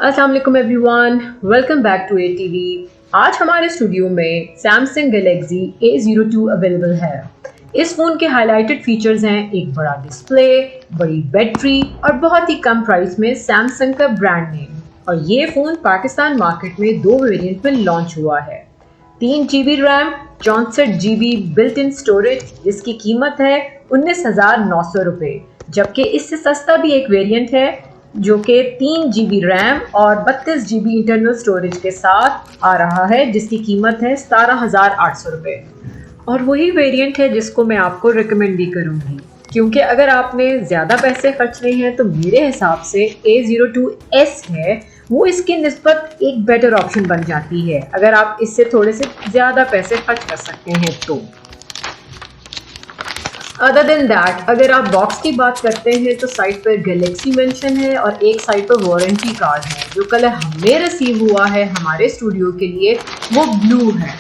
अस्सलाम वालेकुम everyone, welcome back to ATV। आज हमारे स्टूडियो में सैमसंग गैलेक्सी A02 अवेलेबल है। इस फ़ोन के हाइलाइटेड फीचर्स हैं एक बड़ा डिस्प्ले, बड़ी बैटरी और बहुत ही कम प्राइस में सैमसंग का ब्रांड नेम। और ये फ़ोन पाकिस्तान मार्केट में 2 वेरिएंट में लॉन्च हुआ है। 3 GB RAM, 64 GB built in storage, जिसकी कीमत है 19,900 रुपये। जबकि इससे सस्ता भी एक वेरिएंट है जो कि 3 GB रैम और 32 GB इंटरनल स्टोरेज के साथ आ रहा है, जिसकी कीमत है 17,800 रुपये। और वही वेरिएंट है जिसको मैं आपको रिकमेंड भी करूँगी, क्योंकि अगर आपने ज़्यादा पैसे खर्चने हैं तो मेरे हिसाब से A02s है वो इसकी निस्बत एक बेटर ऑप्शन बन जाती है, अगर आप इससे थोड़े से ज़्यादा पैसे खर्च कर सकते हैं तो। अदर देन दैट, अगर आप बॉक्स की बात करते हैं तो साइड पर गैलेक्सी मेंशन है और एक साइड पर वारंटी कार्ड है। जो कलर हमें रिसीव हुआ है हमारे स्टूडियो के लिए वो ब्लू है।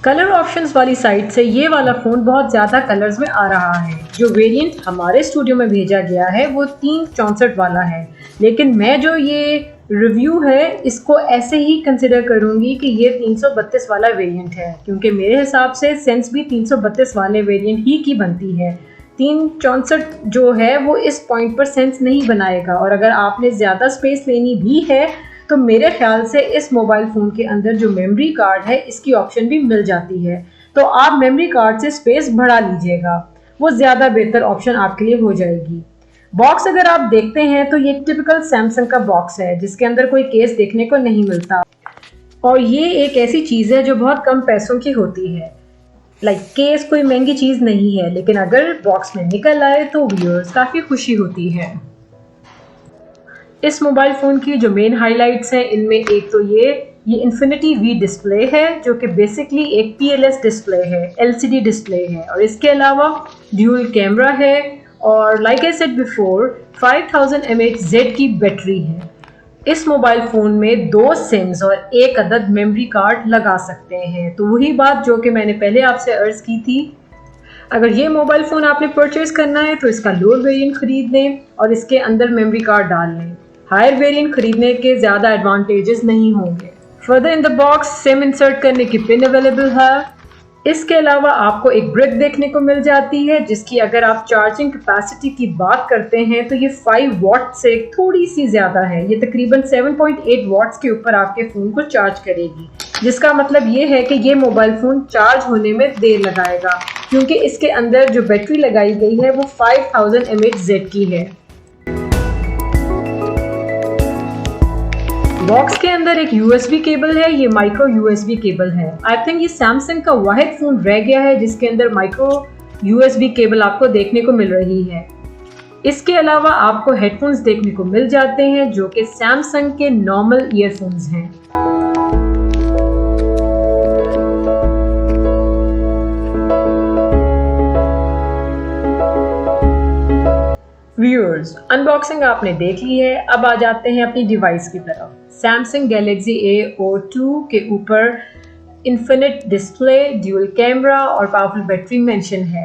कलर ऑप्शंस वाली साइड से ये वाला फ़ोन बहुत ज़्यादा कलर्स में आ रहा है। जो वेरिएंट हमारे स्टूडियो में भेजा गया है वो 364 वाला है, लेकिन मैं जो ये रिव्यू है इसको ऐसे ही कंसिडर करूंगी कि ये 332 वाला वेरिएंट है, क्योंकि मेरे हिसाब से सेंस भी 332 वाले वेरिएंट ही की बनती है। 364 जो है वो इस पॉइंट पर सेंस नहीं बनाएगा, और अगर आपने ज़्यादा स्पेस लेनी भी है तो मेरे ख्याल से इस मोबाइल फ़ोन के अंदर जो मेमोरी कार्ड है इसकी ऑप्शन भी मिल जाती है, तो आप मेमोरी कार्ड से स्पेस बढ़ा लीजिएगा, वो ज़्यादा बेहतर ऑप्शन आपके लिए हो जाएगी। बॉक्स अगर आप देखते हैं तो ये टिपिकल सैमसंग का बॉक्स है जिसके अंदर कोई केस देखने को नहीं मिलता, और ये एक ऐसी चीज़ है जो बहुत कम पैसों की होती है। केस कोई महंगी चीज़ नहीं है, लेकिन अगर बॉक्स में निकल आए तो व्यूअर्स काफ़ी खुशी होती है। इस मोबाइल फ़ोन की जो मेन हाइलाइट्स हैं इनमें एक तो ये इन्फिनिटी वी डिस्प्ले है, जो कि बेसिकली एक PLS डिस्प्ले है, LCD डिस्प्ले है, और इसके अलावा ड्यूल कैमरा है, और like I said before 5000 mAh Z की बैटरी है। इस मोबाइल फ़ोन में 2 सिम्स और एक अदद मेमोरी कार्ड लगा सकते हैं। तो वही बात जो कि मैंने पहले आपसे अर्ज़ की थी, अगर ये मोबाइल फ़ोन आपने परचेज़ करना है तो इसका लोअर वेरिएंट ख़रीद लें और इसके अंदर मेमोरी कार्ड डाल लें। हायर वेरिएंट खरीदने के ज़्यादा एडवांटेजेस नहीं होंगे। Further in the box SIM insert करने की पिन अवेलेबल है। इसके अलावा आपको एक ब्रिक देखने को मिल जाती है, जिसकी अगर आप चार्जिंग कैपेसिटी की बात करते हैं तो ये 5 वाट से थोड़ी सी ज़्यादा है। ये तकरीबन 7.8 वाट्स के ऊपर आपके फ़ोन को चार्ज करेगी, जिसका मतलब ये है कि ये मोबाइल फ़ोन चार्ज होने में देर लगाएगा, क्योंकि इसके अंदर जो बैटरी लगाई गई है वो 5000 mAh Z की है। बॉक्स के अंदर एक USB केबल है, ये माइक्रो USB केबल है। आई थिंक ये सैमसंग का वाहिद फ़ोन रह गया है जिसके अंदर माइक्रो USB केबल आपको देखने को मिल रही है। इसके अलावा आपको हेडफोन्स देखने को मिल जाते हैं जो कि सैमसंग के नॉर्मल ईयरफोन्स हैं। व्यूअर्स, अनबॉक्सिंग आपने देख ली है, अब आ जाते हैं अपनी डिवाइस की तरफ। सैमसंग गैलेक्सी A02 के ऊपर इन्फिनिट डिस्प्ले, ड्यूल कैमरा और पावरफुल बैटरी मेंशन है।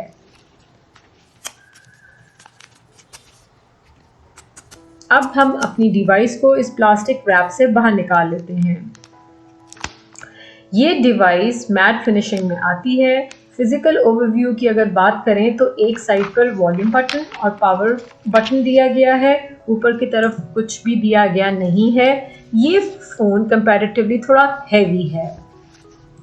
अब हम अपनी डिवाइस को इस प्लास्टिक रैप से बाहर निकाल लेते हैं। ये डिवाइस मैट फिनिशिंग में आती है। फिजिकल ओवरव्यू की अगर बात करें तो एक साइड पर वॉल्यूम बटन और पावर बटन दिया गया है, ऊपर की तरफ कुछ भी दिया गया नहीं है। ये फ़ोन कंपैरेटिवली थोड़ा हैवी है।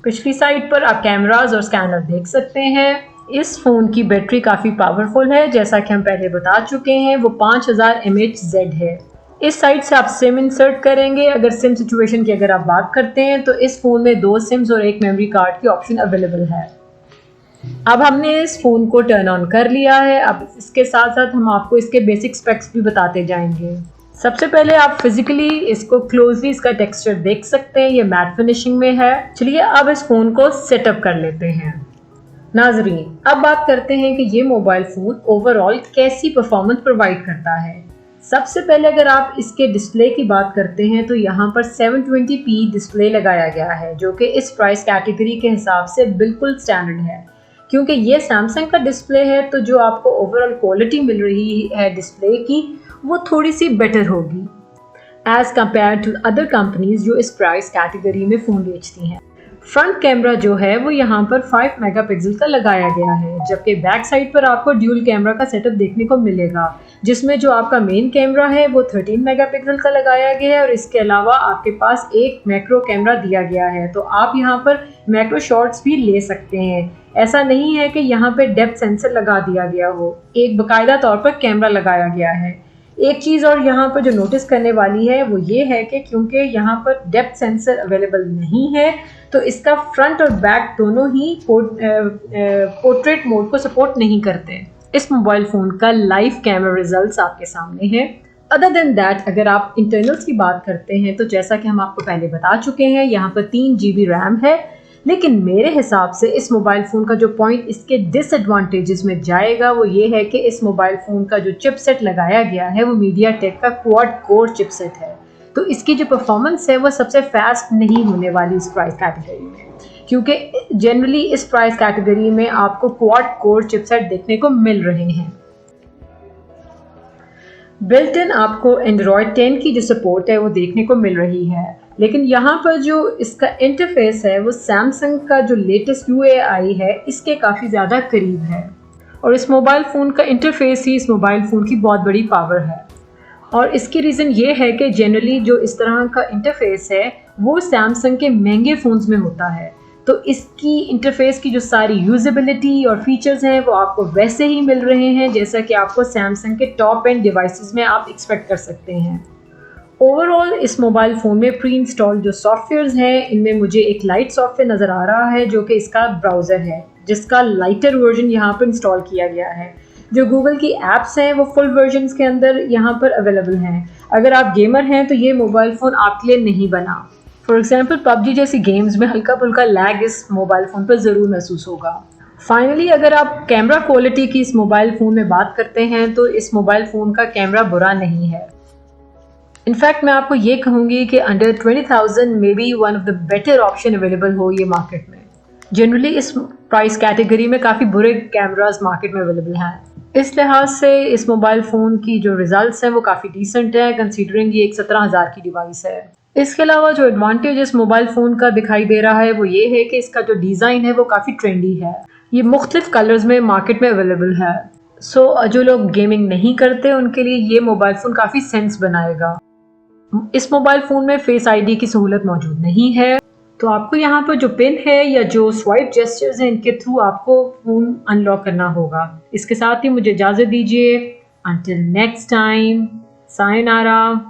पिछली साइड पर आप कैमरास और स्कैनर देख सकते हैं। इस फ़ोन की बैटरी काफ़ी पावरफुल है, जैसा कि हम पहले बता चुके हैं, वो 5000 mAh Z है। इस साइड से आप सिम इंसर्ट करेंगे। अगर सिम सिचुएशन की अगर आप बात करते हैं तो इस फ़ोन में 2 सिम्स और एक मेमोरी कार्ड की ऑप्शन अवेलेबल है। अब हमने इस फ़ोन को टर्न ऑन कर लिया है। अब इसके साथ साथ हम आपको इसके बेसिक स्पेक्स भी बताते जाएंगे। सबसे पहले आप फिजिकली इसको क्लोजली इसका टेक्सचर देख सकते हैं, ये मैट फिनिशिंग में है। चलिए अब इस फ़ोन को सेटअप कर लेते हैं। नाज़रीन, अब बात करते हैं कि ये मोबाइल फ़ोन ओवरऑल कैसी परफॉर्मेंस प्रोवाइड करता है। सबसे पहले अगर आप इसके डिस्प्ले की बात करते हैं तो यहाँ पर 720p डिस्प्ले लगाया गया है, जो कि इस प्राइस कैटेगरी के हिसाब से बिल्कुल स्टैंडर्ड है। क्योंकि ये सैमसंग का डिस्प्ले है तो जो आपको ओवरऑल क्वालिटी मिल रही है डिस्प्ले की वो थोड़ी सी बेटर होगी as compare to other companies जो इस प्राइस कैटेगरी में फ़ोन बेचती हैं। फ्रंट कैमरा जो है वो यहाँ पर 5 मेगापिक्सल का लगाया गया है, जबकि बैक साइड पर आपको ड्यूल कैमरा का सेटअप देखने को मिलेगा, जिसमें जो आपका मेन कैमरा है वो 13 मेगापिक्सल का लगाया गया है और इसके अलावा आपके पास एक मैक्रो कैमरा दिया गया है, तो आप यहाँ पर मैक्रो शॉट्स भी ले सकते हैं। ऐसा नहीं है कि यहाँ पे डेप्थ सेंसर लगा दिया गया हो, एक बाकायदा तौर पर कैमरा लगाया गया है। एक चीज़ और यहाँ पर जो नोटिस करने वाली है वो ये है कि क्योंकि यहाँ पर डेप्थ सेंसर अवेलेबल नहीं है तो इसका फ्रंट और बैक दोनों ही पोर्ट्रेट मोड को सपोर्ट नहीं करते। इस मोबाइल फ़ोन का लाइव कैमरा रिजल्ट्स आपके सामने है। अदर देन दैट अगर आप इंटरनल्स की बात करते हैं तो जैसा कि हम आपको पहले बता चुके हैं यहाँ पर 3 GB रैम है, लेकिन मेरे हिसाब से इस मोबाइल फ़ोन का जो पॉइंट इसके डिसएडवांटेजेस में जाएगा वो ये है कि इस मोबाइल फ़ोन का जो चिपसेट लगाया गया है वो मीडियाटेक का क्वाड कोर चिपसेट है, तो इसकी जो परफॉर्मेंस है वो सबसे फास्ट नहीं होने वाली इस प्राइस कैटेगरी में, क्योंकि जनरली इस प्राइस कैटेगरी में आपको क्वाड कोर चिपसेट देखने को मिल रहे हैं। बिल्ट इन आपको एंड्रॉयड 10 की जो सपोर्ट है वो देखने को मिल रही है, लेकिन यहाँ पर जो इसका इंटरफेस है वो सैमसंग का जो लेटेस्ट UI है इसके काफ़ी ज़्यादा करीब है और इस मोबाइल फ़ोन का इंटरफेस ही इस मोबाइल फ़ोन की बहुत बड़ी पावर है। और इसकी रीज़न ये है कि जनरली जो इस तरह का इंटरफेस है वो सैमसंग के महंगे फ़ोन्स में होता है, तो इसकी इंटरफेस की जो सारी यूजेबिलिटी और फीचर्स हैं वो आपको वैसे ही मिल रहे हैं जैसा कि आपको सैमसंग के टॉप एंड डिवाइसेस में आप एक्सपेक्ट कर सकते हैं। ओवरऑल इस मोबाइल फ़ोन में प्री इंस्टॉल जो सॉफ्टवेयर्स हैं इनमें मुझे एक लाइट सॉफ्टवेयर नज़र आ रहा है जो कि इसका ब्राउज़र है, जिसका लाइटर वर्जन यहाँ पर इंस्टॉल किया गया है। जो गूगल की ऐप्स हैं वो फुल वर्जन्स के अंदर यहाँ पर अवेलेबल हैं। अगर आप गेमर हैं तो ये मोबाइल फ़ोन आपके लिए नहीं बना। फॉर एग्जांपल PUBG जैसी गेम्स में हल्का फुल्का लैग इस मोबाइल फ़ोन पर ज़रूर महसूस होगा। फाइनली अगर आप कैमरा क्वालिटी की इस मोबाइल फ़ोन में बात करते हैं तो इस मोबाइल फ़ोन का कैमरा बुरा नहीं है। इनफैक्ट मैं आपको ये कहूँगी कि under 20,000 may be one of the better option available हो ये मार्केट में। जनरली इस प्राइस कैटेगरी में काफ़ी बुरे कैमरास मार्केट में अवेलेबल हैं। इस लिहाज से इस मोबाइल फ़ोन की जो रिजल्ट्स हैं वो काफ़ी डिसेंट है कंसीडरिंग ये एक 17,000 की डिवाइस है। इसके अलावा जो एडवांटेज इस मोबाइल फ़ोन का दिखाई दे रहा है वो ये है कि इसका जो डिज़ाइन है वो काफ़ी ट्रेंडी है। ये मुख्तलिफ कलर्स में मार्केट में अवेलेबल है, सो जो लोग गेमिंग नहीं करते उनके लिए ये मोबाइल फ़ोन काफ़ी सेंस बनाएगा। इस मोबाइल फ़ोन में फेस आईडी की सहूलत मौजूद नहीं है, तो आपको यहाँ पर जो पिन है या जो स्वाइप जेस्चर्स हैं इनके थ्रू आपको फ़ोन अनलॉक करना होगा। इसके साथ ही मुझे इजाज़त दीजिए। Until next time, sayonara.